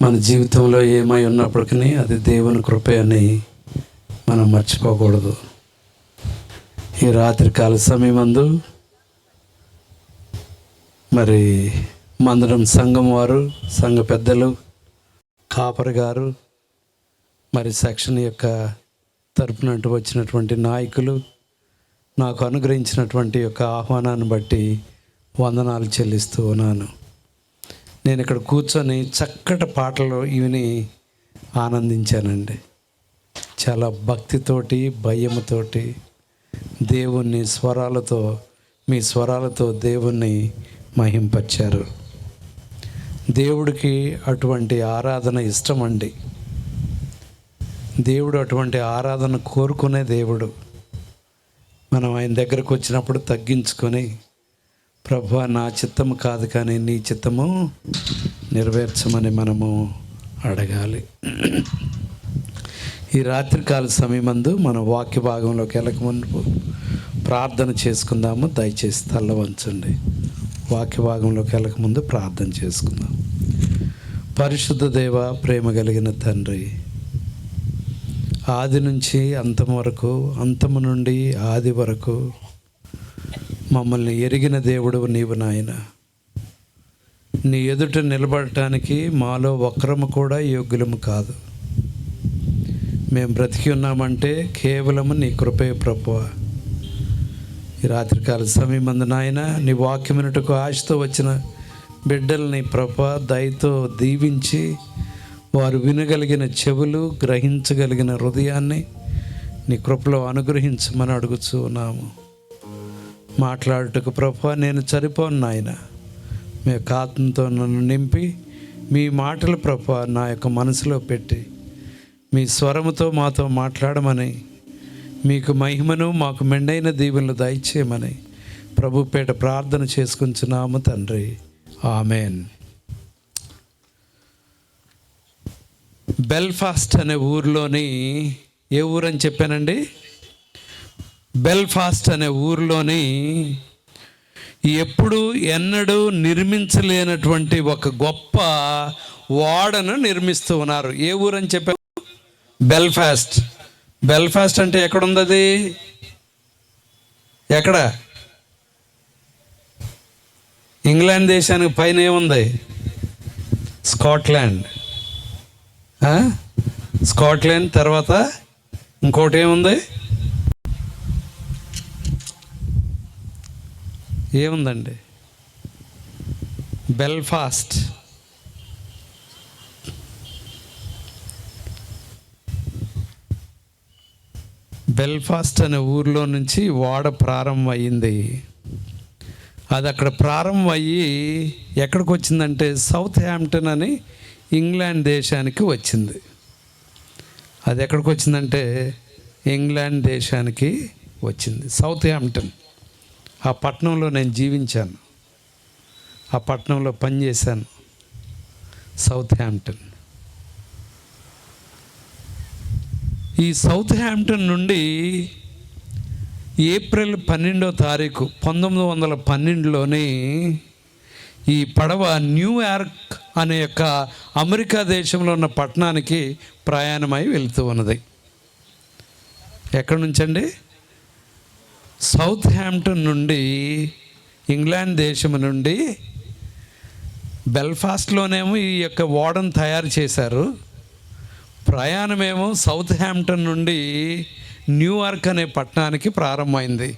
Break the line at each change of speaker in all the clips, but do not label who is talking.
మన జీవితంలో ఏమై ఉన్నప్పటికీ అది దేవుని కృపే అని మనం మర్చిపోకూడదు. ఈ రాత్రికాల సమయమందు మరి మందిరం సంఘం వారు, సంఘ పెద్దలు, కాపరి గారు, మరి సెక్షన్ యొక్క తరపునంటూ వచ్చినటువంటి నాయకులు నాకు అనుగ్రహించినటువంటి యొక్క ఆహ్వానాన్ని బట్టి వందనాలు చెల్లిస్తూ ఉన్నాను. నేను ఇక్కడ కూర్చొని చక్కటి పాటలు విని ఆనందించానండి. చాలా భక్తితోటి, భయముతోటి దేవుణ్ణి స్వరాలతో, మీ స్వరాలతో దేవుణ్ణి మహింపరిచారు. దేవుడికి అటువంటి ఆరాధన ఇష్టమండి. దేవుడు అటువంటి ఆరాధన కోరుకునే దేవుడు. మనం ఆయన దగ్గరకు వచ్చినప్పుడు తగ్గించుకొని, ప్రభువా నా చిత్తము కాదు కానీ నీ చిత్తము నెరవేర్చమని మనము అడగాలి. ఈ రాత్రికాల సమయమందు మన వాక్య భాగంలోకి వెళ్ళకముందు ప్రార్థన చేసుకుందాము. దయచేసి తల్ల వంచండి. వాక్య భాగంలోకి వెళ్ళకముందు ప్రార్థన చేసుకుందాం. పరిశుద్ధ దేవ, ప్రేమ కలిగిన తండ్రి, ఆది నుంచి అంతం వరకు, అంతము నుండి ఆది వరకు మమ్మల్ని ఎరిగిన దేవుడు నీవు నాయన. నీ ఎదుట నిలబడటానికి మాలో ఒక్కరము కూడా యోగ్యులము కాదు. మేము బ్రతికి ఉన్నామంటే కేవలము నీ కృపే ప్రభువా. ఈ రాత్రికాల సమయమందు నాయన, నీ వాక్యమునటకు ఆశతో వచ్చిన బిడ్డల్ని ప్రభువా దయతో దీవించి, వారు వినగలిగిన చెవులు, గ్రహించగలిగిన హృదయాన్ని నీ కృపలో అనుగ్రహించమని అడుగుచూ ఉన్నాము. మాట్లాడుటకు ప్రభువా నేను సరిపోను నాయన. మీ యొక్క ఆత్మతో నన్ను నింపి మీ మాటలు ప్రభువా నా యొక్క మనసులో పెట్టి మీ స్వరముతో మాతో మాట్లాడమని, మీకు మహిమను మాకు మెండైన దీవెనలు దయచేయమని ప్రభుపేట ప్రార్థన చేసుకుంటున్నాము తండ్రి. ఆమెన్. బెల్ఫాస్ట్ అనే ఊరిలోని, ఏ ఊరని చెప్పానండి? బెల్ఫాస్ట్ అనే ఊరిలోని ఎప్పుడు ఎన్నడూ నిర్మించలేనటువంటి ఒక గొప్ప ఓడను నిర్మిస్తూ ఉన్నారు. ఏ ఊరని చెప్పాను? బెల్ఫాస్ట్. బెల్ఫాస్ట్ అంటే ఎక్కడుంది అది? ఎక్కడ? ఇంగ్లాండ్ దేశానికి పైన ఏముంది? స్కాట్లాండ్. స్కాట్లాండ్ తర్వాత ఇంకోటి ఏముంది? ఏముందండి? బెల్ఫాస్ట్. బెల్ఫాస్ట్ అనే ఊరిలో నుంచి ఓడ ప్రారంభం అయ్యింది. అది అక్కడ ప్రారంభం అయ్యి ఎక్కడికి వచ్చిందంటే సౌత్ హ్యాంప్టన్ అని ఇంగ్లాండ్ దేశానికి వచ్చింది. అది ఎక్కడికి వచ్చిందంటే ఇంగ్లాండ్ దేశానికి వచ్చింది, సౌత్ హ్యాంప్టన్. ఆ పట్టణంలో నేను జీవించాను, ఆ పట్టణంలో పనిచేశాను. South Hampton. ఈ సౌత్ హ్యాంప్టన్ నుండి ఏప్రిల్ 12వ తారీఖు 1912లోని ఈ పడవ న్యూయార్క్ అనే యొక్క అమెరికా దేశంలో ఉన్న పట్టణానికి ప్రయాణమై వెళుతూ ఉన్నది. ఎక్కడి నుంచండి? సౌత్ హ్యాంప్టన్ నుండి, ఇంగ్లాండ్ దేశం నుండి. బెల్ఫాస్ట్లోనేమో ఈ యొక్క ఓడను తయారు చేశారు. ప్రయాణమేమో సౌత్ హ్యాంప్టన్ నుండి న్యూయార్క్ అనే పట్టణానికి ప్రారంభమైంది.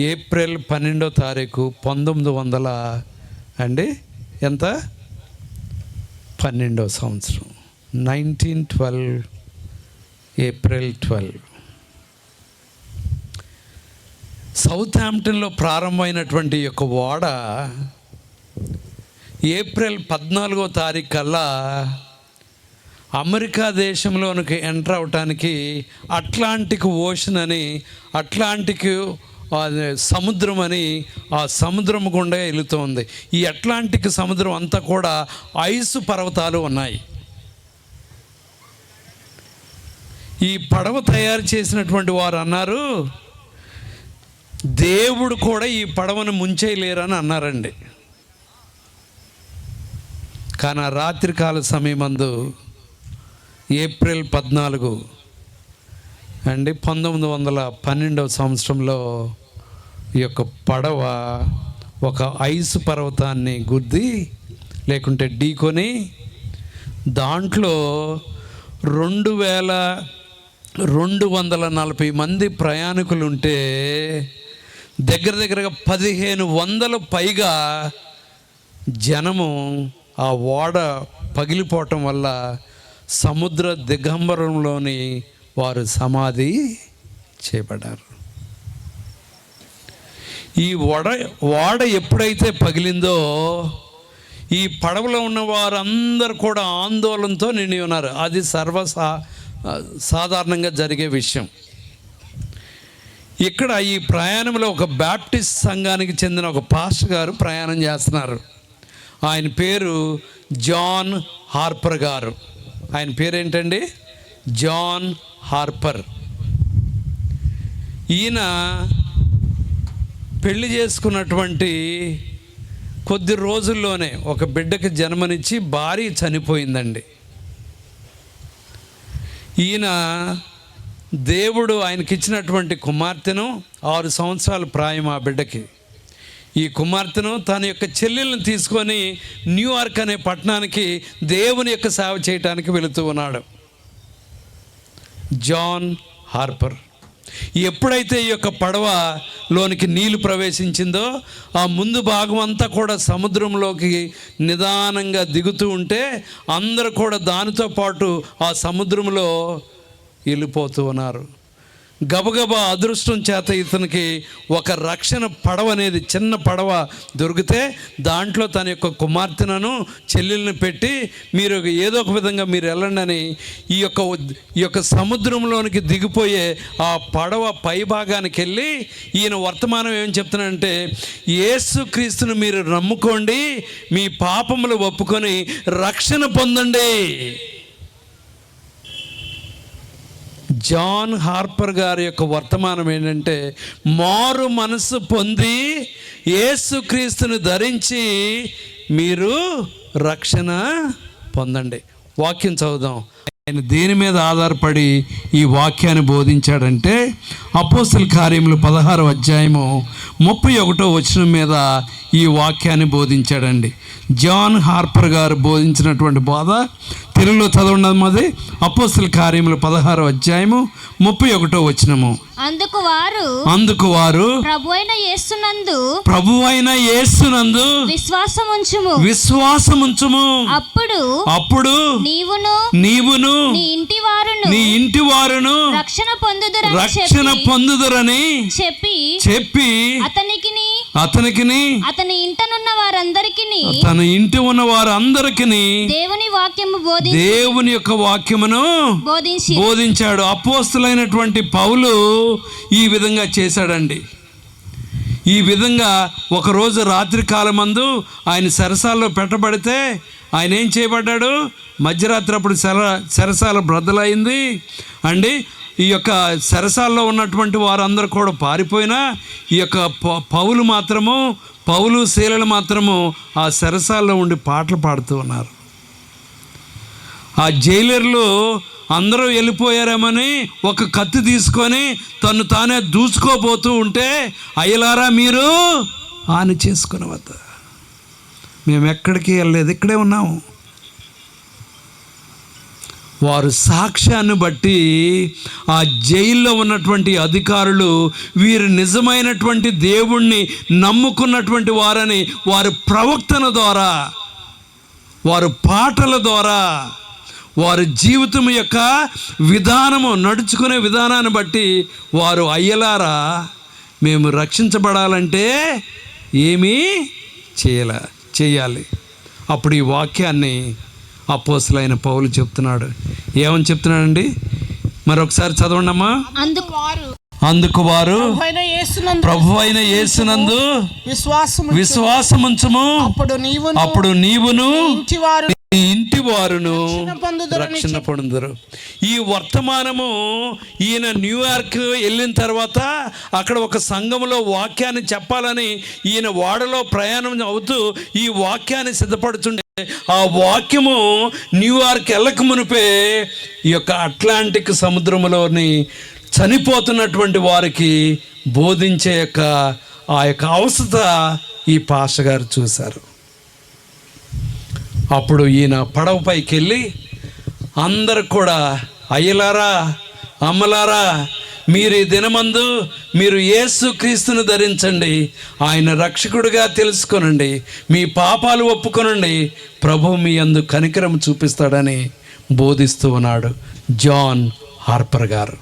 ఏప్రిల్ 12వ తారీఖు 1900 అండి, ఎంత? 12వ సంవత్సరం, 1912, ఏప్రిల్ 12. సౌత్ హ్యాంప్టన్లో ప్రారంభమైనటువంటి యొక్క ఓడ ఏప్రిల్ 14వ తారీఖు కల్లా అమెరికా దేశంలోనికి ఎంటర్ అవటానికి అట్లాంటిక్ ఓషన్ అని, అట్లాంటిక్ సముద్రం అని, ఆ సముద్రం గుండా వెళుతోంది. ఈ అట్లాంటిక్ సముద్రం అంతా కూడా ఐసు పర్వతాలు ఉన్నాయి. ఈ పడవ తయారు చేసినటువంటి వారు అన్నారు, దేవుడు కూడా ఈ పడవను ముంచేయలేరని అన్నారండి. కానీ ఆ రాత్రికాల సమయమందు ఏప్రిల్ 14 అండి 1912 సంవత్సరంలో ఈ యొక్క పడవ ఒక ఐసు పర్వతాన్ని గుద్ది లేకుంటే ఢీకొని దాంట్లో 2240 మంది ప్రయాణికులు ఉంటే దగ్గరగా 1500 పైగా జనము ఆ ఓడ పగిలిపోవటం వల్ల సముద్ర దిగంబరంలోని వారు సమాధి చేయబడ్డారు. ఈ ఓడ ఎప్పుడైతే పగిలిందో ఈ పడవలో ఉన్న వారందరూ కూడా ఆందోళనతో నిండి ఉన్నారు. అది సాధారణంగా జరిగే విషయం. ఇక్కడ ఈ ప్రయాణంలో ఒక బాప్టిస్ట్ సంఘానికి చెందిన ఒక పాస్టర్ గారు ప్రయాణం చేస్తున్నారు. ఆయన పేరు జాన్ హార్పర్ గారు. ఆయన పేరేంటండి? John Harper. ఈయన పెళ్లి చేసుకున్నటువంటి కొద్ది రోజుల్లోనే ఒక బిడ్డకి జన్మనిచ్చి భార్య చనిపోయిందండి. ఈయన దేవుడు ఆయనకి ఇచ్చినటువంటి కుమార్తెను 6 సంవత్సరాల ప్రాయం ఆ బిడ్డకి. ఈ కుమార్తెను తన యొక్క చెల్లెలను తీసుకొని న్యూయార్క్ అనే పట్టణానికి దేవుని యొక్క సేవ చేయడానికి వెళుతూ ఉన్నాడు జాన్ హార్పర్. ఎప్పుడైతే ఈ యొక్క పడవలోనికి నీళ్లు ప్రవేశించిందో ఆ ముందు భాగం అంతా కూడా సముద్రంలోకి నిదానంగా దిగుతూ ఉంటే అందరూ కూడా దానితో పాటు ఆ సముద్రంలో వెళ్ళిపోతూ ఉన్నారు. గబగబా అదృష్టం చేత ఇతనికి ఒక రక్షణ పడవ అనేది చిన్న పడవ దొరికితే దాంట్లో తన యొక్క కుమార్తెను చెల్లెల్ని పెట్టి మీరు ఏదో ఒక విధంగా మీరు వెళ్ళండి అని ఈ యొక్క సముద్రంలోనికి దిగిపోయే ఆ పడవ పై భాగానికి వెళ్ళి ఈయన వర్తమానం ఏం చెప్తున్నాడంటే, యేసుక్రీస్తును మీరు నమ్ముకోండి, మీ పాపములు ఒప్పుకొని రక్షణ పొందండి. జాన్ హార్పర్ గారి యొక్క వర్తమానం ఏంటంటే, మారు మనసు పొంది యేసుక్రీస్తును ధరించి మీరు రక్షణ పొందండి. వాక్యం చదువుదాం. ఆయన దేని మీద ఆధారపడి ఈ వాక్యాన్ని బోధించాడంటే, అపోస్తల కార్యములు 16వ అధ్యాయము 31వ వచనం మీద ఈ వాక్యాన్ని బోధించాడండి. జాన్ హార్పర్ గారు బోధించినటువంటి బోధ తెలుగులో చదవడం అది అపోస్తల కార్యములు 16వ అధ్యాయము 31వ వచనము. అందుకు వారు ప్రభువైన యేసునందు విశ్వాసముంచుము, అప్పుడు నీవును నీ ఇంటి వారును రక్షణ పొందుదురని చెప్పి అతనికిని
అతని ఇంటనున్న వారందరికిని
తన ఇంటి ఉన్న వారందరికిని దేవుని యొక్క వాక్యమును బోధించాడు. అపోస్తలుడైనటువంటి పౌలు ఈ విధంగా చేశాడండి. ఈ విధంగా ఒకరోజు రాత్రి కాలమందు ఆయన చెరసాల్లో పెట్టబడితే ఆయన ఏం చేయబడ్డాడు? మధ్యరాత్రి అప్పుడు చెరసాల బ్రద్దలైంది అండి. ఈ యొక్క చెరసాల్లో ఉన్నటువంటి వారందరూ కూడా పారిపోయినా ఈ యొక్క పౌలు శీలలు మాత్రము ఆ చెరసాల్లో ఉండి పాటలు పాడుతూ ఉన్నారు. ఆ జైలర్లు అందరూ వెళ్ళిపోయారేమని ఒక కత్తి తీసుకొని తను తానే దూసుకోబోతూ ఉంటే, అయ్యలారా మీరు హాని చేసుకునేవద్ద, మేము ఎక్కడికి వెళ్ళలేదు, ఇక్కడే ఉన్నాము. వారు సాక్ష్యాన్ని బట్టి ఆ జైల్లో ఉన్నటువంటి అధికారులు వీరు నిజమైనటువంటి దేవుణ్ణి నమ్ముకున్నటువంటి వారని వారి ప్రవక్తన ద్వారా, వారు పాటల ద్వారా, వారి జీవితం యొక్క విధానము, నడుచుకునే విధానాన్ని బట్టి వారు అయ్యలారా మేము రక్షించబడాలంటే ఏమీ చేయాలి. అప్పుడు ఈ వాక్యాన్ని అపోస్తలుడైన పౌలు చెప్తున్నాడు. ఏమని చెప్తున్నాడండి? మరొకసారి చదవండి అమ్మా. అందుకు వారు ప్రభువైన యేసునందు విశ్వాసముంచుము, అప్పుడు నీవును నీ ఇంటి వారును రక్షణ పొందుదురు. ఈ వర్తమానము ఈయన న్యూయార్క్ వెళ్ళిన తర్వాత అక్కడ ఒక సంఘంలో వాక్యాన్ని చెప్పాలని ఈయన ఓడలో ప్రయాణం అవుతూ ఈ వాక్యాన్ని సిద్ధపడుతుండే ఆ వాక్యము న్యూయార్క్ వెళ్ళక మునిపే ఈ యొక్క అట్లాంటిక్ సముద్రంలోని చనిపోతున్నటువంటి వారికి బోధించే ఆ యొక్క అవస్థ ఈ పాస్టర్ గారు చూశారు. అప్పుడు ఈయన పడవ పైకి వెళ్ళి అందరు కూడా, అయ్యలారా అమ్మలారా, మీరు ఈ దినమందు మీరు యేసు క్రీస్తును ధరించండి, ఆయన రక్షకుడిగా తెలుసుకొనండి, మీ పాపాలు ఒప్పుకొనండి, ప్రభు మీ యందు కనికరం చూపిస్తాడని బోధిస్తూ ఉన్నాడు జాన్ హార్పర్ గారు.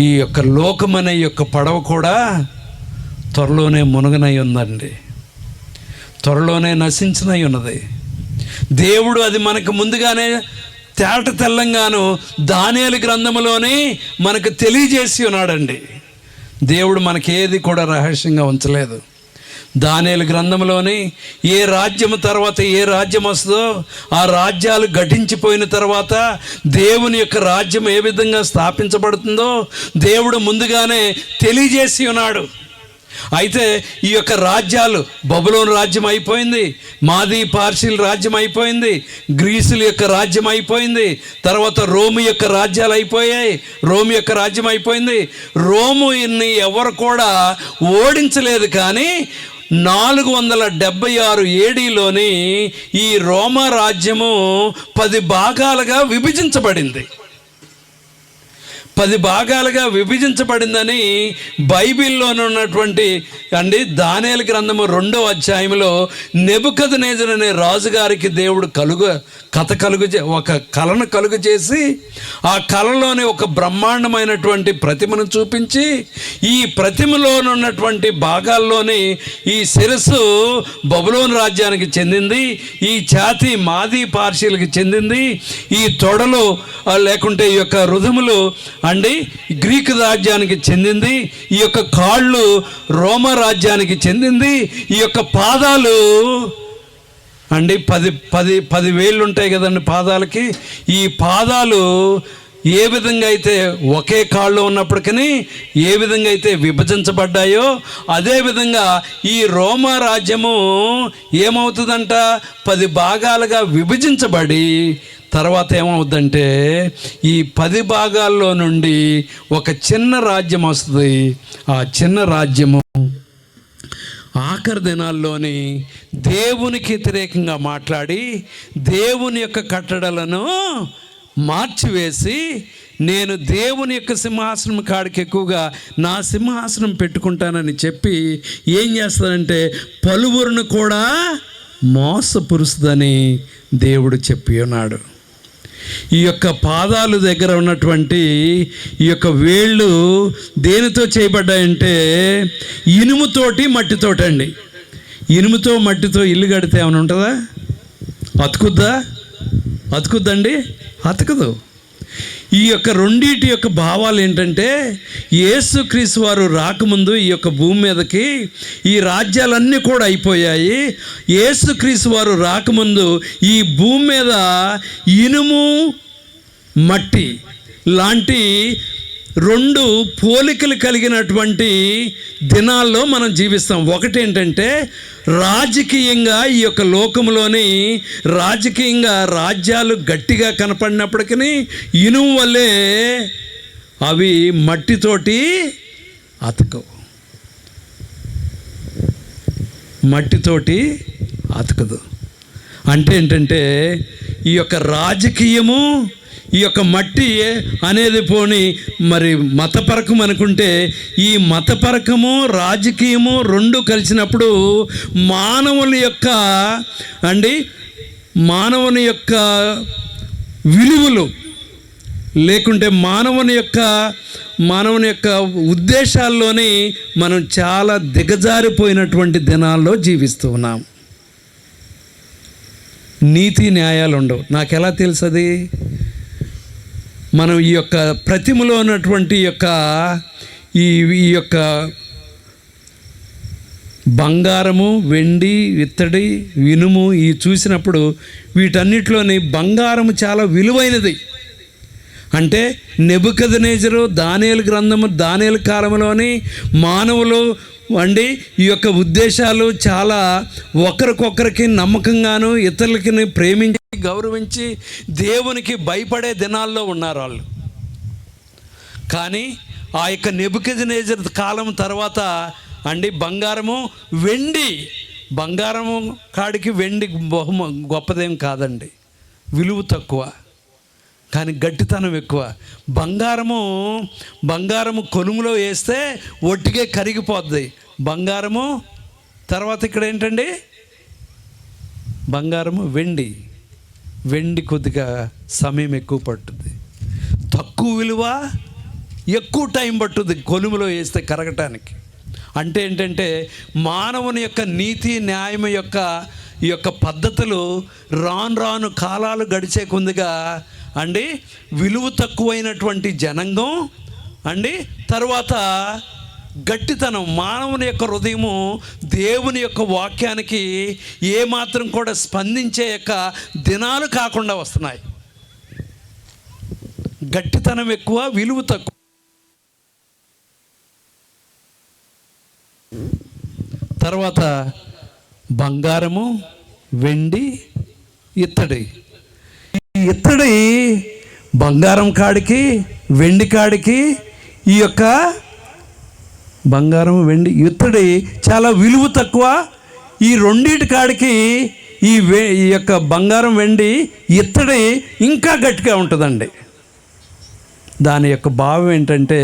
ఈ యొక్క లోకమనే యొక్క పడవ కూడా త్వరలోనే మునగనై ఉందండి, త్వరలోనే నశించనై ఉన్నది. దేవుడు అది మనకు ముందుగానే తేట తెల్లంగాను దానియేలు గ్రంథములోనే మనకు తెలియజేసి ఉన్నాడండి. దేవుడు మనకి ఏది కూడా రహస్యంగా ఉంచలేదు. దానియేలు గ్రంథంలోని ఏ రాజ్యము తర్వాత ఏ రాజ్యం వస్తుందో ఆ రాజ్యాలు ఘటించిపోయిన తర్వాత దేవుని యొక్క రాజ్యం ఏ విధంగా స్థాపించబడుతుందో దేవుడు ముందుగానే తెలియజేసి ఉన్నాడు. అయితే ఈ యొక్క రాజ్యాలు, బబులోను రాజ్యం అయిపోయింది, మాదీ పార్షీల రాజ్యం అయిపోయింది, గ్రీసుల యొక్క రాజ్యం అయిపోయింది, తర్వాత రోము యొక్క రాజ్యాలు అయిపోయాయి, రోము యొక్క రాజ్యం అయిపోయింది. రోముని ఎవరు కూడా ఓడించలేదు, కానీ 476 ఏడీలోని ఈ రోమా రాజ్యము 10 భాగాలుగా విభజించబడింది. 10 భాగాలుగా విభజించబడిందని బైబిల్లోనే ఉన్నటువంటి దానియేలు గ్రంథము 2వ అధ్యాయంలో నెబుకద్నెజరు అనే రాజుగారికి దేవుడు ఒక కళను కలుగు చేసి ఆ కళలోనే ఒక బ్రహ్మాండమైనటువంటి ప్రతిమను చూపించి ఈ ప్రతిమలోనున్నటువంటి భాగాల్లోని ఈ శిరస్సు బబులోను రాజ్యానికి చెందింది, ఈ ఛాతీ మాదీ పార్షీలకు చెందింది, ఈ తొడలు లేకుంటే ఈ యొక్క రుధములు గ్రీకు రాజ్యానికి చెందింది, ఈ యొక్క కాళ్ళు రోమా రాజ్యానికి చెందింది, ఈ యొక్క పాదాలు 10 వేళ్ళు ఉంటాయి కదండి పాదాలకి. ఈ పాదాలు ఏ విధంగా అయితే ఒకే కాళ్ళు ఉన్నప్పటికీ ఏ విధంగా అయితే విభజించబడ్డాయో అదేవిధంగా ఈ రోమా రాజ్యము ఏమవుతుందంట, 10 భాగాలుగా విభజించబడి తర్వాత ఏమవుద్దంటే ఈ 10 భాగాల్లో నుండి ఒక చిన్న రాజ్యం వస్తుంది. ఆ చిన్న రాజ్యము ఆఖరి దినాల్లోని దేవునికి వ్యతిరేకంగా మాట్లాడి దేవుని యొక్క కట్టడలను మార్చివేసి, నేను దేవుని యొక్క సింహాసనం కాడికి ఎక్కువగా నా సింహాసనం పెట్టుకుంటానని చెప్పి ఏం చేస్తానంటే పలువురును కూడా మోసపురుస్తుందని దేవుడు చెప్పి ఉన్నాడు. ఈ యొక్క పాదాలు దగ్గర ఉన్నటువంటి ఈ యొక్క వేళ్ళు దేనితో చేయబడ్డాయంటే ఇనుముతోటి మట్టితోటండి. ఇనుముతో మట్టితో ఇల్లు కడితే ఏమైనా ఉంటుందా? అతుకుద్దండి? అతకదు. ఈ యొక్క రెండిటి యొక్క భావాలు ఏంటంటే, యేసుక్రీస్తు వారు రాకముందు ఈ యొక్క భూమి మీదకి ఈ రాజ్యాలన్నీ కూడా అయిపోయాయి. యేసుక్రీస్తు వారు రాకముందు ఈ భూమి మీద ఇనుము మట్టి లాంటి 2 పోలికలు కలిగినటువంటి దినాల్లో మనం జీవిస్తాం. ఒకటి ఏంటంటే రాజకీయంగా ఈ యొక్క లోకంలోని రాజకీయంగా రాజ్యాలు గట్టిగా కనపడినప్పటికీ ఇనుము వల్లే అవి మట్టితోటి అతకవు, మట్టితోటి అతకదు. అంటే ఏంటంటే ఈ యొక్క రాజకీయము ఈ యొక్క మట్టి అనేది పోని మరి మతపరకం అనుకుంటే ఈ మతపరకము రాజకీయము 2 కలిసినప్పుడు మానవుని యొక్క విలువలు లేకుంటే మానవుని యొక్క ఉద్దేశాల్లోని మనం చాలా దిగజారిపోయినటువంటి దినాల్లో జీవిస్తూ ఉన్నాం. నీతి న్యాయాలు ఉండవు. నాకు ఎలా తెలుసది? మనం ఈ యొక్క ప్రతిమలో ఉన్నటువంటి ఈ యొక్క బంగారము, వెండి, ఇత్తడి, ఇనుము ఈ చూసినప్పుడు వీటన్నిటిలోని బంగారము చాలా విలువైనది. అంటే నెబుకద్నెజరు దానియేలు గ్రంథము, దానియేలు కాలంలోని మానవులు అండి ఈ యొక్క ఉద్దేశాలు చాలా ఒకరికొకరికి నమ్మకంగాను ఇతరులకి ప్రేమించి గౌరవించి దేవునికి భయపడే దినాల్లో ఉన్నారు వాళ్ళు. కానీ ఆ యొక్క నెబుకద్నెజర్ కాలం తర్వాత అండి బంగారము కాడికి వెండి గొప్పదేం కాదండి, విలువ తక్కువ కానీ గట్టితనం ఎక్కువ. బంగారము కొలుములో వేస్తే ఒట్టిగే కరిగిపోద్ది బంగారము. తర్వాత ఇక్కడ ఏంటండి, బంగారము వెండి కొద్దిగా సమయం ఎక్కువ పట్టుద్ది, తక్కువ విలువ ఎక్కువ టైం పట్టుద్ది కొలుములో వేస్తే కరగటానికి. అంటే ఏంటంటే మానవుని యొక్క నీతి న్యాయం యొక్క ఈ యొక్క పద్ధతులు రాను కాలాలు గడిచే కొద్దిగా అండి విలువ తక్కువైనటువంటి జనాంగం అండి, తర్వాత గట్టితనం, మానవుని యొక్క హృదయము దేవుని యొక్క వాక్యానికి ఏమాత్రం కూడా స్పందించే యొక్క దినాలు కాకుండా వస్తున్నాయి. గట్టితనం ఎక్కువ, విలువ తక్కువ. తర్వాత బంగారము, వెండి, ఇత్తడి. ఈ ఇత్తడి బంగారం కాడికి వెండి కాడికి ఈ యొక్క బంగారం వెండి ఇత్తడి చాలా విలువ తక్కువ. ఈ రెండింటి కాడికి ఈ యొక్క బంగారం వెండి ఇత్తడి ఇంకా గట్టిగా ఉంటుందండి. దాని యొక్క భావం ఏంటంటే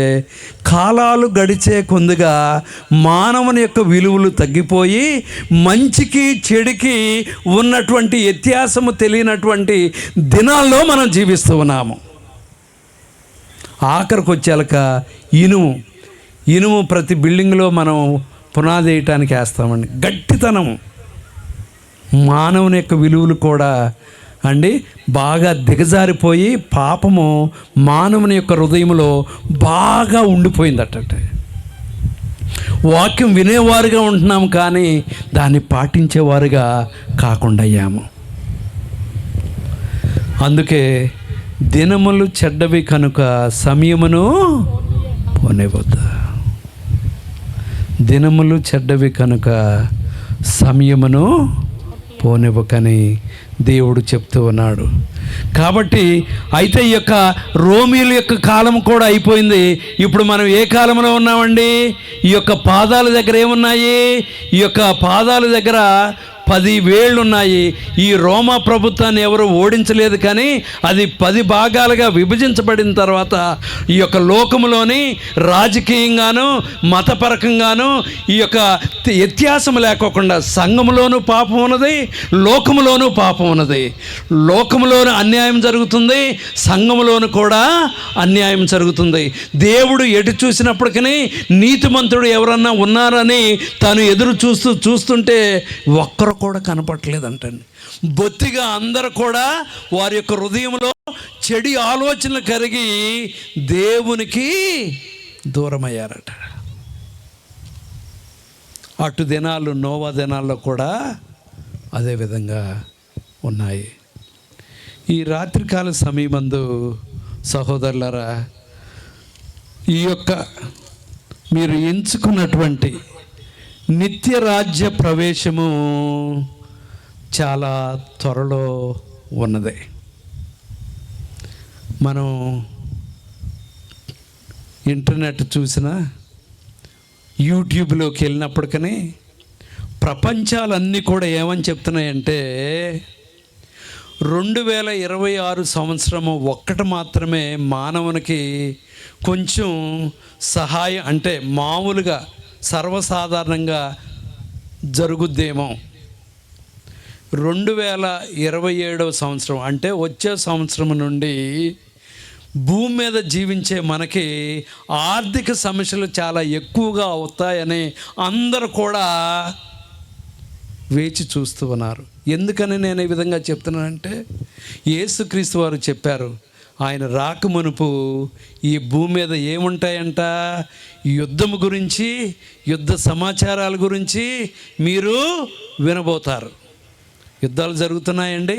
కాలాలు గడిచే కొద్దిగా మానవుని యొక్క విలువలు తగ్గిపోయి మంచికి చెడుకి ఉన్నటువంటి వ్యత్యాసము తెలియనటువంటి దినాల్లో మనం జీవిస్తూ ఉన్నాము. ఆఖరికి వచ్చాక ఇనుము ప్రతి బిల్డింగ్లో మనం పునాది వేయటానికి వేస్తామండి. గట్టితనం, మానవుని యొక్క విలువలు కూడా అండి బాగా దిగజారిపోయి పాపము మానవుని యొక్క హృదయంలో బాగా ఉండిపోయిందట. వాక్యం వినేవారుగా ఉంటున్నాము కానీ దాన్ని పాటించేవారుగా కాకుండా అయ్యాము. అందుకే దినములు చెడ్డవి కనుక సమయమును పోనివద్దు. దినములు చెడ్డవి కనుక సమయమును పోనివ్వకని దేవుడు చెప్తూ ఉన్నాడు. కాబట్టి అయితే ఈ యొక్క రోమీల యొక్క కాలం కూడా అయిపోయింది. ఇప్పుడు మనం ఏ కాలంలో ఉన్నామండి? ఈ యొక్క పాదాల దగ్గర ఏమున్నాయి? ఈ యొక్క పాదాల దగ్గర 10 వేళ్ళు ఉన్నాయి. ఈ రోమా ప్రభుత్వాన్ని ఎవరు ఓడించలేదు కానీ అది 10 భాగాలుగా విభజించబడిన తర్వాత ఈ యొక్క లోకములోని రాజకీయంగాను మతపరకంగాను ఈ యొక్క వ్యత్యాసం లేకోకుండా సంఘములోనూ పాపం ఉన్నది, లోకములోనూ పాపం ఉన్నది. లోకములోనూ అన్యాయం జరుగుతుంది, సంఘములోను కూడా అన్యాయం జరుగుతుంది. దేవుడు ఎటు చూసినప్పటికీ నీతిమంతుడు ఎవరన్నా ఉన్నారని తాను ఎదురు చూస్తుంటే ఒక్కరు కూడా కనపట్లేదంటండి. బొత్తిగా అందరూ కూడా వారి యొక్క హృదయంలో చెడు ఆలోచనలు కలిగి దేవునికి దూరమయ్యారట. అటు దినాలు నోవా దినాల్లో కూడా అదే విధంగా ఉన్నాయి. ఈ రాత్రికాల సమయమందు సహోదరులారా, ఈ యొక్క మీరు ఎంచుకున్నటువంటి నిత్య రాజ్య ప్రవేశము చాలా త్వరలో ఉన్నది. మనం ఇంటర్నెట్ చూసినా యూట్యూబ్లోకి వెళ్ళినప్పటికీ ప్రపంచాలన్నీ కూడా ఏమని చెప్తున్నాయంటే 2026 సంవత్సరము ఒక్కటి మాత్రమే మానవునికి కొంచెం సహాయం, అంటే మామూలుగా సర్వసాధారణంగా జరుగుద్దేమో. 2027 సంవత్సరం అంటే వచ్చే సంవత్సరం నుండి భూమి మీద జీవించే మనకి ఆర్థిక సమస్యలు చాలా ఎక్కువగా అవుతాయని అందరూ కూడా వేచి చూస్తూ ఉన్నారు. ఎందుకని నేను ఈ విధంగా చెప్తున్నానంటే యేసుక్రీస్తు వారు చెప్పారు, ఆయన రాకమునుపు ఈ భూమి మీద ఏముంటాయంట? యుద్ధము గురించి, యుద్ధ సమాచారాల గురించి మీరు వినబోతారు. యుద్ధాలు జరుగుతున్నాయండి,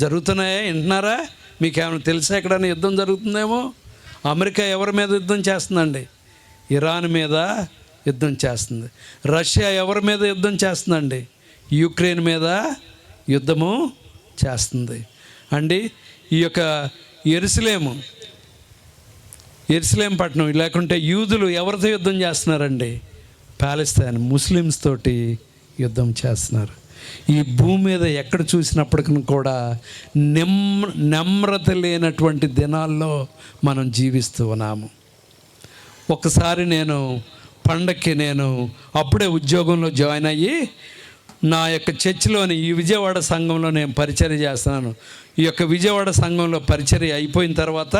జరుగుతున్నాయా? వింటున్నారా? మీకేమైనా తెలుసా ఎక్కడైనా యుద్ధం జరుగుతుందేమో? అమెరికా ఎవరి మీద యుద్ధం చేస్తుందండి? ఇరాన్ మీద యుద్ధం చేస్తుంది. రష్యా ఎవరి మీద యుద్ధం చేస్తుందండి? యుక్రెయిన్ మీద యుద్ధము చేస్తుంది అండి. ఈ యొక్క యెరూషలేం పట్టణం, లేకుంటే యూదులు ఎవరితో యుద్ధం చేస్తున్నారండి? పాలస్తీన్ ముస్లిమ్స్ తోటి యుద్ధం చేస్తున్నారు. ఈ భూమి మీద ఎక్కడ చూసినప్పటికీ కూడా నమ్రత లేనటువంటి దినాల్లో మనం జీవిస్తూ ఉన్నాము. ఒకసారి నేను పండక్కి అప్పుడే ఉద్యోగంలో జాయిన్ అయ్యి నా యొక్క చర్చిలోని ఈ విజయవాడ సంఘంలో నేను పరిచర్య చేస్తున్నాను. ఈ యొక్క విజయవాడ సంఘంలో పరిచర్య అయిపోయిన తర్వాత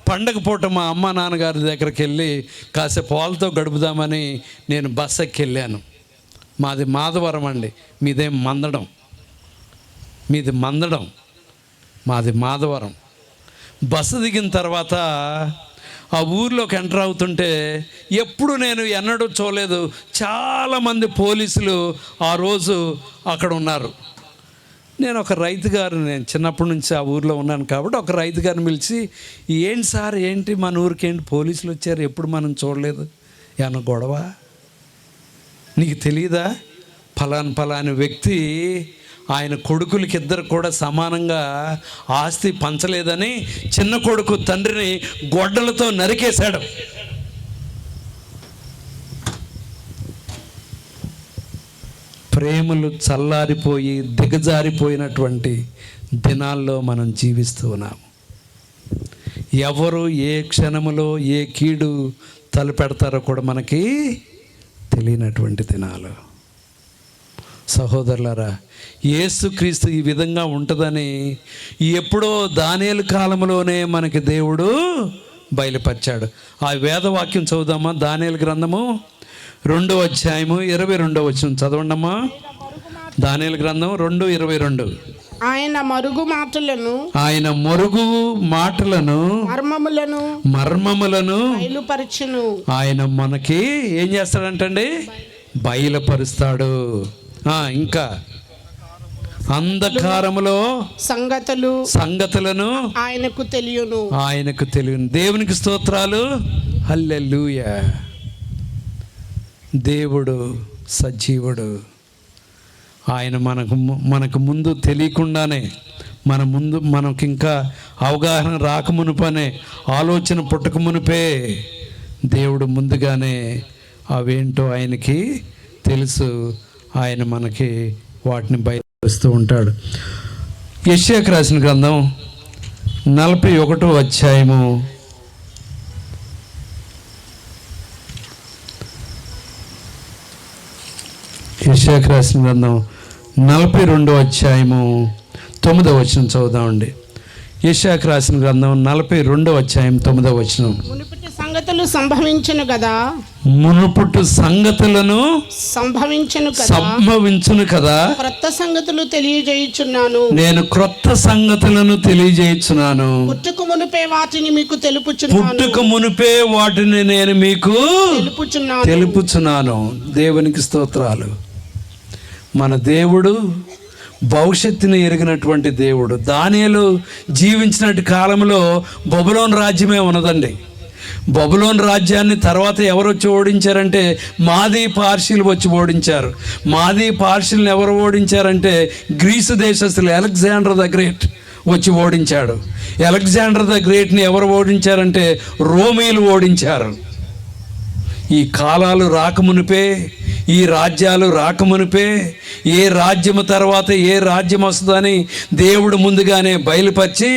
పండగ పూట మా అమ్మ నాన్నగారి దగ్గరికి వెళ్ళి కాసేపు వాళ్ళతో గడుపుదామని నేను బస్ ఎక్కి వెళ్ళాను. మాది మాధవరం అండి, మీది మందడం, మాది మాధవరం. బస్సు దిగిన తర్వాత ఆ ఊర్లోకి ఎంటర్ అవుతుంటే ఎప్పుడు నేను ఎన్నడూ చూడలేదు, చాలామంది పోలీసులు ఆ రోజు అక్కడ ఉన్నారు. నేను ఒక రైతు గారు, నేను చిన్నప్పటి నుంచి ఆ ఊర్లో ఉన్నాను కాబట్టి ఒక రైతు గారిని పిలిచి, ఏంటి సార్, ఏంటి మన ఊరికి ఏంటి పోలీసులు వచ్చారు, ఎప్పుడు మనం చూడలేదు, ఏమన్నా గొడవ, నీకు తెలియదా? ఫలాని వ్యక్తి ఆయన కొడుకులకి ఇద్దరు కూడా సమానంగా ఆస్తి పంచలేదని చిన్న కొడుకు తండ్రిని గొడ్డలతో నరికేశాడు. ప్రేమలు చల్లారిపోయి దిగజారిపోయినటువంటి దినాల్లో మనం జీవిస్తూ ఉన్నాము. ఎవరు ఏ క్షణములో ఏ కీడు తలపెడతారో కూడా మనకి తెలియనటువంటి దినాలు. సహోదరులారా, యేసుక్రీస్తు ఈ విధంగా ఉంటుందని ఎప్పుడో దానియేలు కాలంలోనే మనకి దేవుడు బయలుపరిచాడు. ఆ వేదవాక్యం చదువుదామా? దానియేలు గ్రంథము 2వ అధ్యాయము 22వ వచనం చదవండమ్మా. దానియేలు గ్రంథం 2:22.
ఆయన మరుగు మాటలను మర్మములను బయలుపరచును. ఆయన
మనకి ఏం చేస్తాడంటండి? బయలుపరుస్తాడు. ఇంకా అంధకారములో సంగతులను ఆయనకు తెలియను. దేవునికి స్తోత్రాలు, హల్లెలూయా. దేవుడు సజీవుడు. ఆయన మనకు ముందు తెలియకుండానే, మనకి ఇంకా అవగాహన రాకమునుపనే, ఆలోచన పుట్టక మునిపే దేవుడు ముందుగానే అవేంటో ఆయనకి తెలుసు. ఆయన మనకి వాటిని బయలుపరుస్తూ ఉంటాడు. యెషయాకు రాసిన గ్రంథం 41వ అధ్యాయము 42వ అధ్యాయము 9వ వచనం చదువుదామండి. యెషయాకు రాసిన గ్రంథం 42వ అధ్యాయం 9వ వచనం.
మునుపటి సంగతులు సంభవించును కదా,
సంభవించును కదా,
క్రొత్త సంగతులు తెలియజేయుచున్నాను.
నేను క్రొత్త సంగతులను తెలియజేయుచున్నాను.
పుట్టుక మునుపే వాటిని
నేను మీకు తెలుపుచున్నాను. దేవునికి స్తోత్రాలు. మన దేవుడు భవిష్యత్తుని ఎరిగినటువంటి దేవుడు. దానియేలు జీవించినట్టు కాలంలో బబులోను రాజ్యమే ఉన్నదండి. బబులోను రాజ్యాన్ని తర్వాత ఎవరు వచ్చి ఓడించారంటే మాదీ పార్షీలు వచ్చి ఓడించారు. మాదీ పార్షీలను ఎవరు ఓడించారంటే గ్రీసు దేశస్తులు అలెగ్జాండర్ ద గ్రేట్ వచ్చి ఓడించాడు. అలెగ్జాండర్ ద గ్రేట్ని ఎవరు ఓడించారంటే రోమీలు ఓడించారు. ఈ కాలాలు రాకమునిపే, ఈ రాజ్యాలు రాకమునిపే, ఏ రాజ్యము తర్వాత ఏ రాజ్యం వస్తుందని దేవుడు ముందుగానే బయలుపరిచి,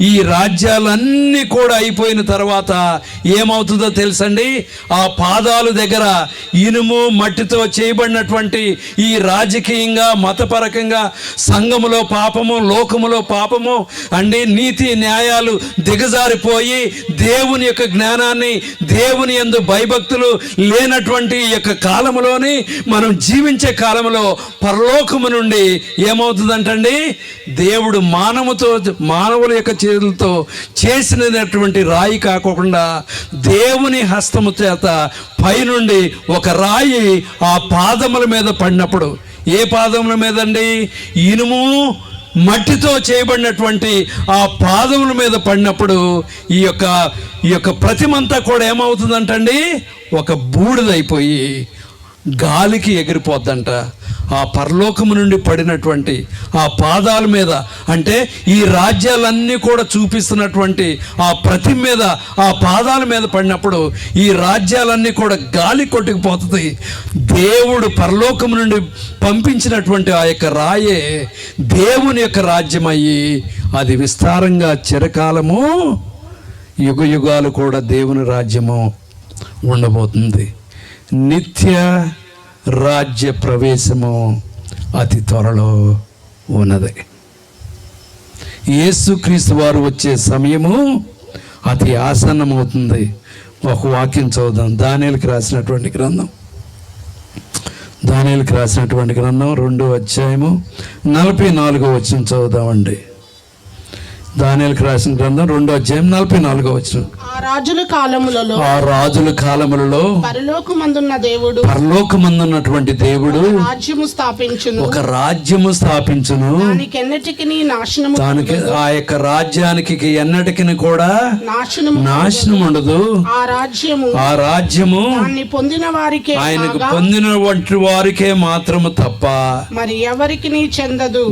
ఈ రాజ్యాలన్నీ కూడా అయిపోయిన తర్వాత ఏమవుతుందో తెలుసండి? ఆ పాదాలు దగ్గర ఇనుము మట్టితో చేయబడినటువంటి ఈ రాజకీయంగా, మతపరకంగా, సంఘములో పాపము, లోకములో పాపము అండి, నీతి న్యాయాలు దిగజారిపోయి దేవుని యొక్క జ్ఞానాన్ని, దేవుని యందు భయభక్తులు లేనటువంటి ఈ యొక్క కాలంలోని మనం జీవించే కాలంలో పరలోకము నుండి ఏమవుతుందంటండి? దేవుడు మానవుల యొక్క చేతులతో చేసినటువంటి రాయి కాకుండా దేవుని హస్తము చేత పైనుండి ఒక రాయి ఆ పాదముల మీద పడినప్పుడు, ఏ పాదముల మీద అండి? ఇనుము మట్టితో చేయబడినటువంటి ఆ పాదముల మీద పడినప్పుడు ఈ యొక్క ప్రతిమంతా కూడా ఏమవుతుందంటండి, ఒక బూడిదైపోయి గాలికి ఎగిరిపోద్దంట. ఆ పరలోకము నుండి పడినటువంటి ఆ పాదాల మీద, అంటే ఈ రాజ్యాలన్నీ కూడా చూపిస్తున్నటువంటి ఆ ప్రతిమ మీద, ఆ పాదాల మీద పడినప్పుడు ఈ రాజ్యాలన్నీ కూడా గాలి కొట్టుకుపోతుంది. దేవుడు పరలోకము నుండి పంపించినటువంటి ఆ యొక్క రాయే దేవుని యొక్క రాజ్యం అయ్యి అది విస్తారంగా చిరకాలము యుగ యుగాలు కూడా దేవుని రాజ్యము ఉండబోతుంది. నిత్య రాజ్య ప్రవేశము అతి త్వరలో ఉన్నది. యేసుక్రీస్తు వారు వచ్చే సమయము అతి ఆసన్నమవుతుంది. ఒక వాక్యం చదువుదాం. దానియేలుకి రాసినటువంటి గ్రంథం 2వ అధ్యాయము 44వ వచనం చదువుదామండి. దానియేలుకి రాసిన గ్రంథం 2వ అధ్యాయం 44వ వచనం.
ఆ రాజుల కాలములలో
పరలోకమందున్నటువంటి దేవుడు ఒక రాజ్యము స్థాపించును. దానికి ఆ యొక్క రాజ్యానికి ఎన్నటికి కూడా నాశనం ఉండదు. ఆ రాజ్యము ఆయనకు పొందిన వారికే మాత్రము తప్ప
మరి ఎవరికి
చెందదు.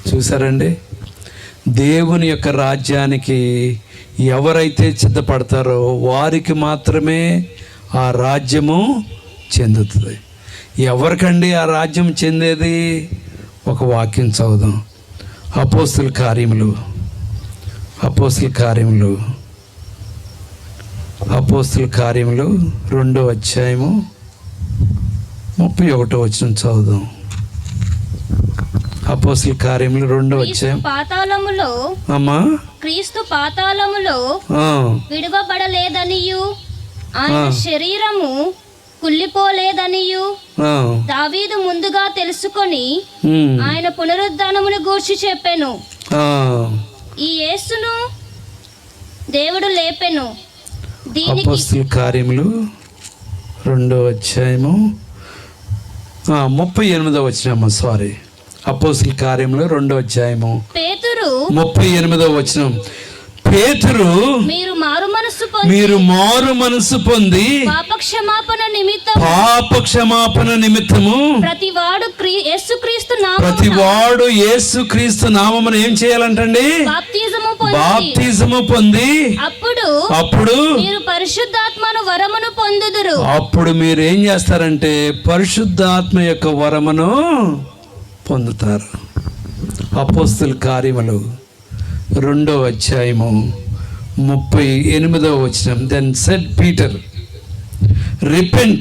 చూసారండి, దేవుని యొక్క రాజ్యానికి ఎవరైతే సిద్ధపడతారో వారికి మాత్రమే ఆ రాజ్యము చెందుతుంది. ఎవరికండి ఆ రాజ్యం చెందేది? ఒక వాక్యం చదువుదాం. అపోస్తుల కార్యములు 2వ అధ్యాయము 31వ వచనం చదువుదాం. అపోస్తుల కార్యములు 2వ అధ్యాయం.
పాతాళములో
అమ్మా
క్రీస్తు పాతాళములో విడువబడలేదనియు ఆయన శరీరము కుళ్ళిపోలేదనియు దావీదు ముందుగా తెలుసుకొని ఆయన పునరుద్ధానమును గూర్చి చెప్పెను. ఈ యేసును దేవుడు లేపెను.
అపోస్తుల కార్యములు 2వ అధ్యాయము 38వ వచనం. సారీ, అపోస్తుల కార్యములు 2వ అధ్యాయము 38వ వచనం. పేతురు
మీరు
మారు మనసు పొంది పాపక్షమాపణ నిమిత్తము ప్రతివాడు యేసుక్రీస్తు నామమును ఏం చేయాలంటండి? బాప్తిజము పొంది అప్పుడు
మీరు పరిశుద్ధాత్మను వరమును పొందుదురు.
అప్పుడు మీరు ఏం చేస్తారంటే పరిశుద్ధాత్మ యొక్క వరమును పొందుతారు. అపోస్తుల కార్యములు 2వ అధ్యాయము 38వ వచనం. Then said Peter, repent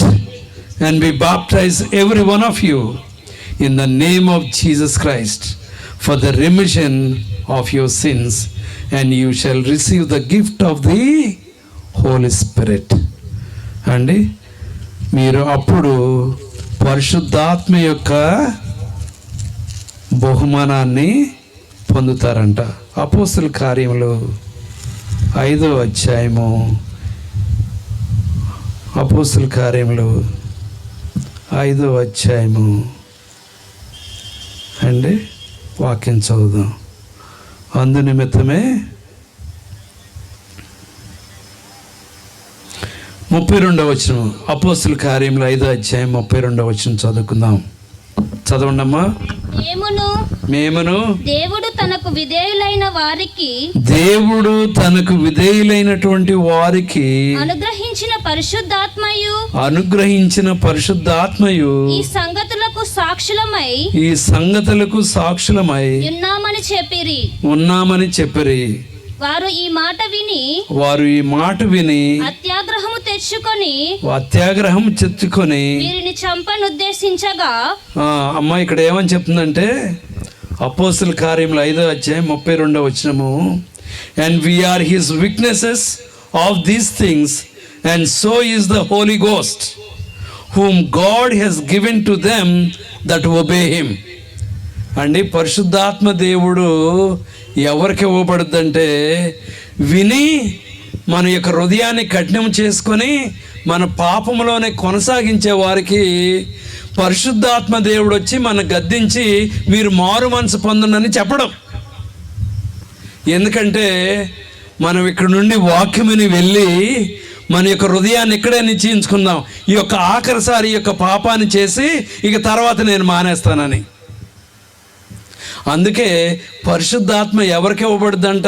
and be baptized every one of you in the name of Jesus Christ for the remission of your sins, and you shall receive the gift of the Holy Spirit. అండి, మీరు అప్పుడు పరిశుద్ధాత్మ యొక్క బహుమానాన్ని పొందుతారంట. అపోస్తుల కార్యములు 5వ అధ్యాయము అపోస్తుల కార్యములు 5వ అధ్యాయము అండి, వాక్యం చదువుదాం. అందు నిమిత్తమే 32వ వచనం. అపోస్తుల కార్యములు 5వ అధ్యాయం 32వ వచనం చదువుకుందాం. చదవండమ్మా. మేమును
దేవుడు తనకు
విధేయులైనటువంటి వారికి అనుగ్రహించిన పరిశుద్ధాత్మయు
ఈ
సంగతులకు సాక్షులమై ఉన్నామని చెప్పిరి.
వారు ఈ మాట విని అత్యాగ్రహము తెచ్చుకొని వీరిని చంపనుద్దేశించగా.
అమ్మా, ఇక్కడ ఏమని చెప్తుందంటే అపోస్తుల కార్యములు 5వ అధ్యాయం 32వ వచనము. And we are his witnesses of these things, and so is the Holy Ghost, whom God has given to them that obey him. అండి, పరిశుద్ధాత్మ దేవుడు ఎవరికి ఇవ్వబడుద్దంటే విని మన యొక్క హృదయాన్ని కఠినం చేసుకొని మన పాపంలోనే కొనసాగించే వారికి పరిశుద్ధాత్మ దేవుడు వచ్చి మన గద్దించి మీరు మారు మనసు పొందండి చెప్పడం. ఎందుకంటే మనం ఇక్కడ నుండి వాక్యముని వెళ్ళి మన యొక్క హృదయాన్ని ఇక్కడే నిశ్చయించుకుందాం, ఈ యొక్క ఆఖరిసారి ఈ యొక్క పాపాన్ని చేసి ఇక తర్వాత నేను మానేస్తానని. అందుకే పరిశుద్ధాత్మ ఎవరికి ఇవ్వబడుద్దంట?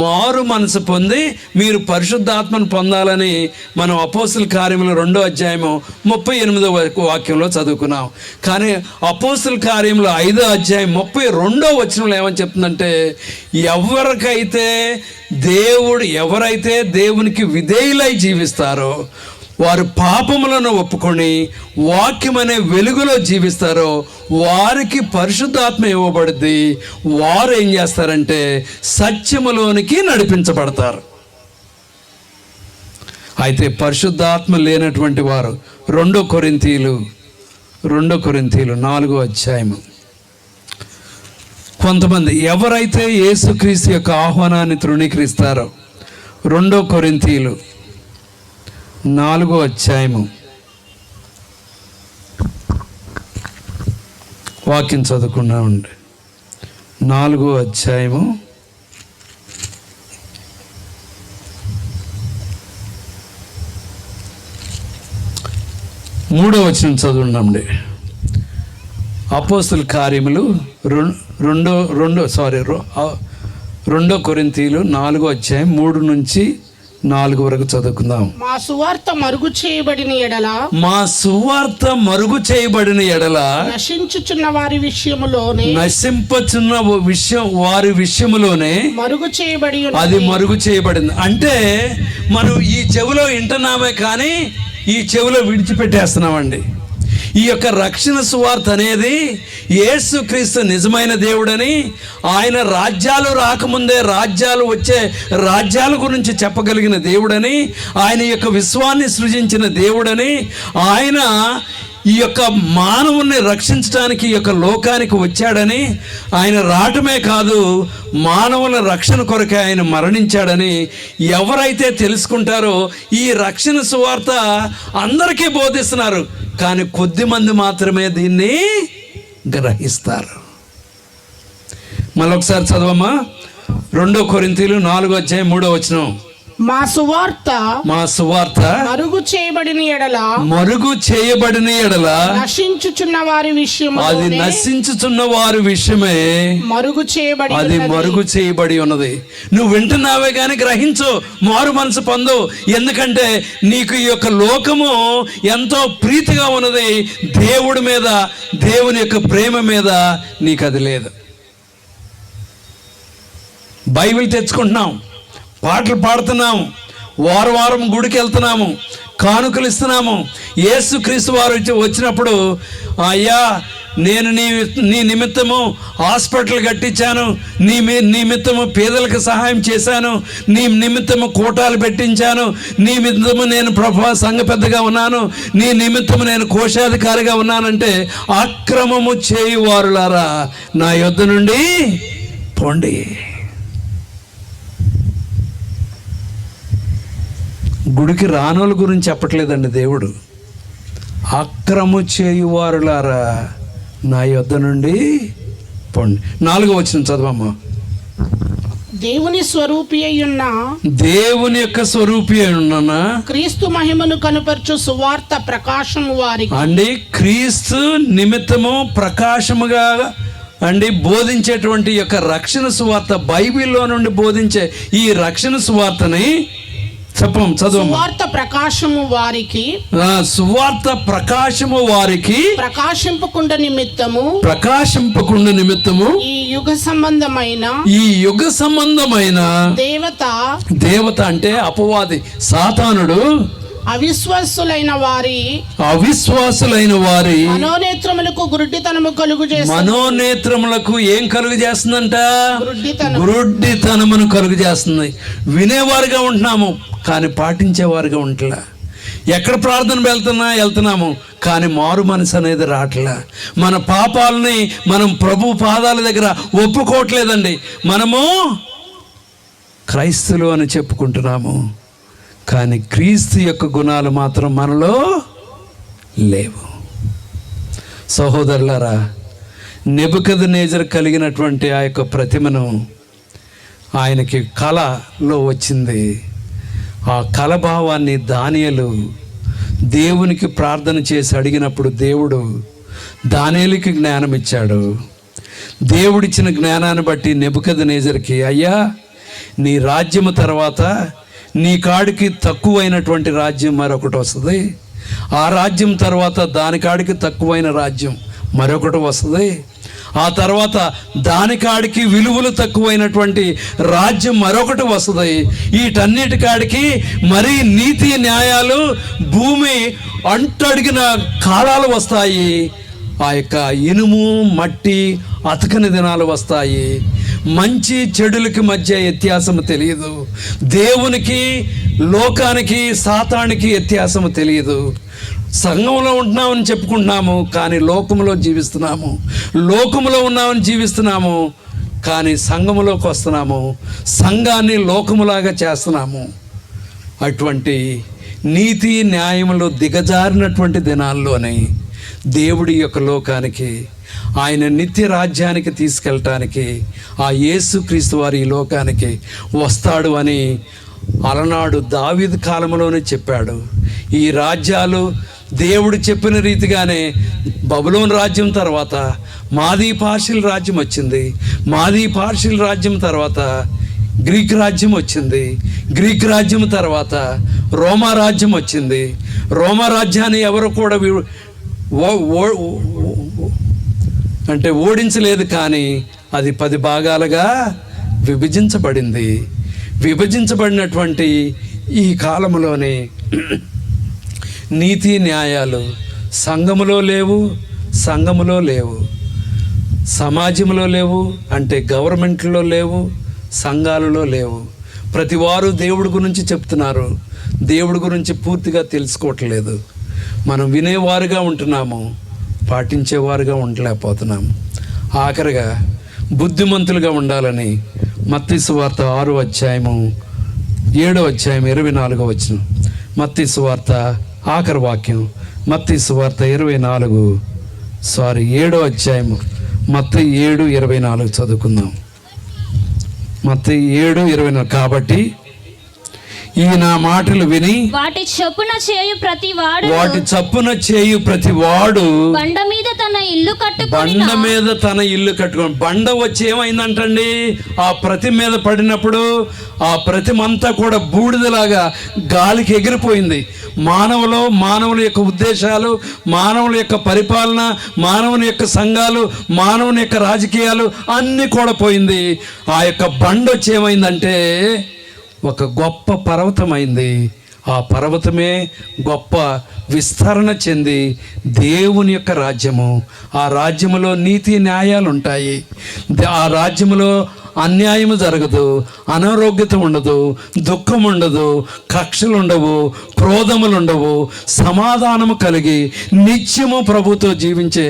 మారు మనసు పొంది మీరు పరిశుద్ధాత్మను పొందాలని మనం అపోస్తుల కార్యములు 2వ అధ్యాయము 38వ వాక్యంలో చదువుకున్నాం. కానీ అపోస్తుల కార్యములు 5వ అధ్యాయం 32వ వచనంలో ఏమని చెప్తుందంటే, ఎవరైతే దేవునికి విధేయులై జీవిస్తారో, వారు పాపములను ఒప్పుకొని వాక్యమనే వెలుగులో జీవిస్తారో వారికి పరిశుద్ధాత్మ ఇవ్వబడుద్ది. వారు ఏం చేస్తారంటే సత్యములోనికి నడిపించబడతారు. అయితే పరిశుద్ధాత్మ లేనటువంటి వారు 2 కొరింథీయులు 4వ అధ్యాయము, కొంతమంది ఎవరైతే యేసుక్రీస్తు యొక్క ఆహ్వానాన్ని తృణీకరిస్తారో, 2 కొరింథీయులు 4వ అధ్యాయము వాక్యం చదువుకున్నామండి. 4వ అధ్యాయము 3వ వచనం చదువున్నామండి. అపోస్తుల కార్యములు 2 కొరింథీయులు 4వ అధ్యాయం 3 నుంచి 4 వరకు చదువుకుందాం.
మా సువార్త మరుగు చేయబడిన ఎడల నశించుచున్న వారి విషయములోనే మరుగు చేయబడి
అది మరుగు చేయబడింది. అంటే మనం ఈ చెవిలో వింటున్నామే కానీ ఈ చెవిలో విడిచిపెట్టేస్తున్నామండి. ఈ యొక్క రక్షణ సువార్త అనేది యేసుక్రీస్తు నిజమైన దేవుడని, ఆయన రాజ్యాలు రాకముందే రాజ్యాల గురించి చెప్పగలిగిన దేవుడని, ఆయన యొక్క విశ్వాన్ని సృజించిన దేవుడని, ఆయన ఈ యొక్క మానవుణ్ణి రక్షించడానికి ఈ యొక్క లోకానికి వచ్చాడని, ఆయన రావటమే కాదు మానవుల రక్షణ కొరకే ఆయన మరణించాడని ఎవరైతే తెలుసుకుంటారో ఈ రక్షణ సువార్త అందరికీ బోధిస్తున్నారు. కానీ కొద్దిమంది మాత్రమే దీన్ని గ్రహిస్తారు. మళ్ళొకసారి చదవమ్మా. 2 కొరింథీయులు 4వ అధ్యాయం 3వ వచనం.
మా సువార్త మరుగు చేయబడిన ఎడల నశించుచున్న వారి విషయమే
మరుగు చేయబడి ఉన్నది. నువ్వు వింటున్నావే కానీ గ్రహించు, మారు మనసు పొందు. ఎందుకంటే నీకు ఈ యొక్క లోకము ఎంతో ప్రీతిగా ఉన్నది, దేవుడి మీద, దేవుని యొక్క ప్రేమ మీద నీకు అది లేదు. బైబిల్ తెచ్చుకుంటున్నాం, పాటలు పాడుతున్నాము, వారం గుడికి వెళ్తున్నాము, కానుకలు ఇస్తున్నాము. యేసుక్రీస్తు వారు వచ్చినప్పుడు, అయ్యా నేను నీ నిమిత్తము హాస్పిటల్ కట్టించాను, నీ నిమిత్తము పేదలకు సహాయం చేశాను, నీ నిమిత్తము కూటాలు పెట్టించాను, నీ నిమిత్తము నేను సంఘ పెద్దగా ఉన్నాను, నీ నిమిత్తము నేను కోశాధికారిగా ఉన్నానంటే, అక్రమము చేయువారులారా నా యొద్ద నుండి పోండి. గుడికి రానోళ్ళ గురించి చెప్పట్లేదండి దేవుడు. అక్రము చేయువారులారా నా యొద్ద నుండి పోండి. 4వ వచనం చదవమ్మా.
దేవుని
యొక్క స్వరూపి అయిన
క్రీస్తు మహిమను కనుపరచు సువార్త ప్రకాశము వారికి
అండి, క్రీస్తు నిమిత్తము ప్రకాశముగా బోధించేటువంటి యొక్క రక్షణ సువార్త, బైబిల్లో నుండి బోధించే ఈ రక్షణ సువార్తని చదువు.
సువార్త ప్రకాశము వారికి ప్రకాశింపకుండా నిమిత్తము ఈ యుగ సంబంధమైన
దేవత అంటే అపవాది సాతానుడు
అవిశ్వాసులైన
వారి
మనోనేత్రములకు
ఏం కలుగు చేస్తుందంట? గురుడ్డితనమును కలుగు చేస్తుంది. వినేవారుగా ఉంటున్నాము కానీ పాటించేవారుగా ఉంటలా. ఎక్కడ ప్రార్థన వెళ్తున్నాము కానీ మారు మనసు అనేది రావట్లా. మన పాపాలని మనం ప్రభు పాదాల దగ్గర ఒప్పుకోవట్లేదండి. మనము క్రైస్తవులు అని చెప్పుకుంటున్నాము కానీ క్రీస్తు యొక్క గుణాలు మాత్రం మనలో లేవు. సహోదరులారా, నెబుకద్నెజరు కలిగినటువంటి ఆ యొక్క ప్రతిమను ఆయనకి కళలో వచ్చింది. ఆ కళ భావాన్ని దానియేలు దేవునికి ప్రార్థన చేసి అడిగినప్పుడు దేవుడు దానియేలుకి జ్ఞానం ఇచ్చాడు. దేవుడిచ్చిన జ్ఞానాన్ని బట్టి నెబుకద్నెజరుకి, అయ్యా, నీ రాజ్యము తర్వాత నీ కాడికి తక్కువైనటువంటి రాజ్యం మరొకటి వస్తుంది, ఆ రాజ్యం తర్వాత దాని కాడికి తక్కువైన రాజ్యం మరొకటి వస్తుంది, ఆ తర్వాత దానికాడికి విలువలు తక్కువైనటువంటి రాజ్యం మరొకటి వస్తుంది, వీటన్నిటి కాడికి మరీ నీతి న్యాయాలు భూమి అంటడిగిన కాలాలు వస్తాయి, ఆ యొక్క ఇనుము మట్టి అతకని దినాలు వస్తాయి, మంచి చెడులకి మధ్య వ్యత్యాసము తెలియదు, దేవునికి లోకానికి సాతానికి వ్యత్యాసము తెలియదు. సంఘంలో ఉంటున్నామని చెప్పుకుంటున్నాము కానీ లోకంలో జీవిస్తున్నాము, లోకంలో ఉన్నామని జీవిస్తున్నాము కానీ సంఘములోకి వస్తున్నాము, సంఘాన్ని లోకములాగా చేస్తున్నాము. అటువంటి నీతి న్యాయములు దిగజారినటువంటి దినాల్లోనే దేవుడి యొక్క లోకానికి, ఆయన నిత్య రాజ్యానికి తీసుకెళ్ళటానికి ఆ యేసుక్రీస్తు వారి ఈ లోకానికి వస్తాడు అని అలనాడు దావీదు కాలంలోనే చెప్పాడు. ఈ రాజ్యాలు దేవుడు చెప్పిన రీతిగానే బబులోను రాజ్యం తర్వాత మాదీ పార్షియల్ రాజ్యం వచ్చింది, మాదీ పార్షియల్ రాజ్యం తర్వాత గ్రీక్ రాజ్యం వచ్చింది, గ్రీక్ రాజ్యం తర్వాత రోమా రాజ్యం వచ్చింది. రోమా రాజ్యాన్ని ఎవరు కూడా అంటే ఓడించలేదు, కానీ అది 10 భాగాలుగా విభజించబడింది. విభజించబడినటువంటి ఈ కాలంలోనే నీతి న్యాయాలు సంఘములో లేవు, సంఘములో లేవు, సమాజంలో లేవు, అంటే గవర్నమెంట్లో లేవు, సంఘాలలో లేవు. ప్రతివారు దేవుడి గురించి చెప్తున్నారు, దేవుడి గురించి పూర్తిగా తెలుసుకోవట్లేదు. మనం వినేవారుగా ఉంటున్నాము, పాటించేవారుగా ఉండలేకపోతున్నాము. ఆఖరిగా బుద్ధిమంతులుగా ఉండాలని మత్తయి సువార్త 6వ అధ్యాయము 7వ అధ్యాయం 24వ వచనం, మత్తయి సువార్త ఆఖరి వాక్యం, మత్తయి సువార్త 7వ అధ్యాయము మత్తయి 7:24 చదువుకుందాం. మత్తయి 7:24. కాబట్టి ఈ నా మాటలు విని
వాటి చొప్పున చేయు ప్రతి వాడు బండ మీద తన ఇల్లు కట్టుకొని బండ వచ్చి ఏమైందంటండి, ఆ ప్రతి మీద పడినప్పుడు ఆ ప్రతిమంతా కూడా బూడిదలాగా గాలికి ఎగిరిపోయింది. మానవుల యొక్క ఉద్దేశాలు, మానవుల యొక్క పరిపాలన, మానవుని యొక్క సంఘాలు, మానవుని యొక్క రాజకీయాలు అన్నీ కూడా పోయింది. ఆ యొక్క బండ వచ్చి ఏమైందంటే ఒక గొప్ప పర్వతమైంది. ఆ పర్వతమే గొప్ప విస్తరణ చెంది దేవుని యొక్క రాజ్యము, ఆ రాజ్యములో నీతి న్యాయాలు ఉంటాయి, ఆ రాజ్యములో అన్యాయము జరగదు, అనారోగ్యత ఉండదు, దుఃఖం ఉండదు, కక్షలు ఉండవు, క్రోధములు ఉండవు, సమాధానము కలిగి నిత్యము ప్రభుతో జీవించే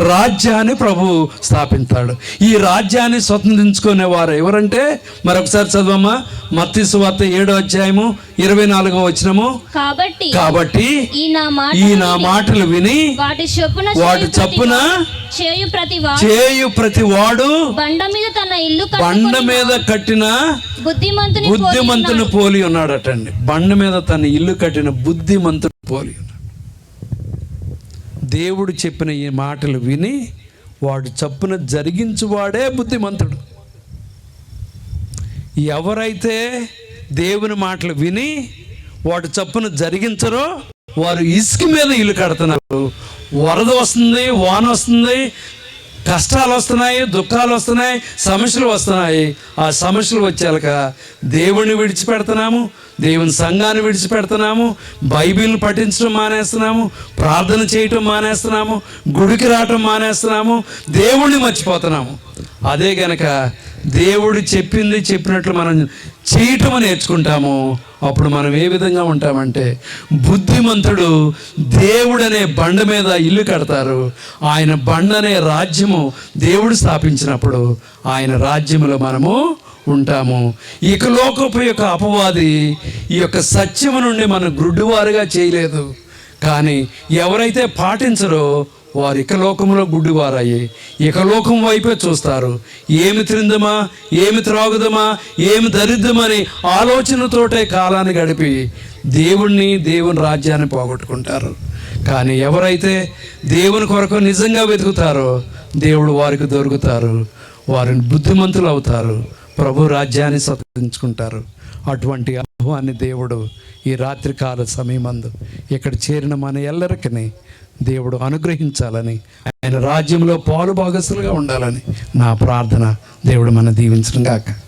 రాజ్యాన్ని ప్రభు స్థాపిస్తాడు. ఈ రాజ్యాన్ని స్వతంత్రించుకునే వారు ఎవరంటే, మరొకసారి చదవమ్మా, మత్తయి సువార్త 7వ అధ్యాయము 24వ వచనము. కాబట్టి ఈ నా మాటలు విని వాటి చొప్పున చేయు ప్రతి వాడు బండ మీద కట్టిన బుద్ధిమంతుని పోలి ఉన్నాడటండి. బండ మీద తన ఇల్లు కట్టిన బుద్ధిమంతుని పోలి ఉన్నాడు. దేవుడు చెప్పిన ఈ మాటలు విని వాడు చప్పున జరిగించువాడే బుద్ధిమంతుడు. ఎవరైతే దేవుని మాటలు విని వాడు చప్పున జరిగించరో వారు ఇసుక మీద ఇల్లు కడుతున్నారు. వరద వస్తుంది, వాన వస్తుంది, కష్టాలు వస్తున్నాయి, దుఃఖాలు వస్తున్నాయి, సమస్యలు వస్తున్నాయి. ఆ సమస్యలు వచ్చాక దేవుణ్ణి విడిచిపెడుతున్నాము, దేవుని సంఘాన్ని విడిచిపెడుతున్నాము, బైబిల్ని పఠించడం మానేస్తున్నాము, ప్రార్థన చేయటం మానేస్తున్నాము, గుడికి రావటం మానేస్తున్నాము, దేవుణ్ణి మర్చిపోతున్నాము. అదే గనక దేవుడు చెప్పినట్లు మనం చేయటం నేర్చుకుంటాము. అప్పుడు మనం ఏ విధంగా ఉంటామంటే, బుద్ధిమంతుడు దేవుడనే బండ మీద ఇల్లు కడతారు. ఆయన బండ అనే రాజ్యము దేవుడు స్థాపించినప్పుడు ఆయన రాజ్యములో మనము ఉంటాము. ఇక లోకపు యొక్క అపవాది ఈ యొక్క సత్యము నుండి మనం గుడ్డివారుగా చేయలేదు, కానీ ఎవరైతే పాటించరో వారు ఇకలోకంలో గుడ్డివారయ్యి ఇకలోకం వైపే చూస్తారు. ఏమి తిందమా, ఏమి త్రాగుదమా, ఏమి ధరిద్దామని ఆలోచనతోటే కాలాన్ని గడిపి దేవుని రాజ్యాన్ని పోగొట్టుకుంటారు. కానీ ఎవరైతే దేవుని కొరకు నిజంగా వెతుకుతారో దేవుడు వారికి దొరుకుతారు, వారిని బుద్ధిమంతులు అవుతారు, ప్రభు రాజ్యాన్ని స్వతంత్రించుకుంటారు. అటువంటి అనుభవాన్ని దేవుడు ఈ రాత్రికాల సమయమందు ఇక్కడ చేరిన మన ఎల్లరికీ దేవుడు అనుగ్రహించాలని, ఆయన రాజ్యంలో పాలు భాగస్తులుగా ఉండాలని నా ప్రార్థన. దేవుడు మన దీవించడం గాక.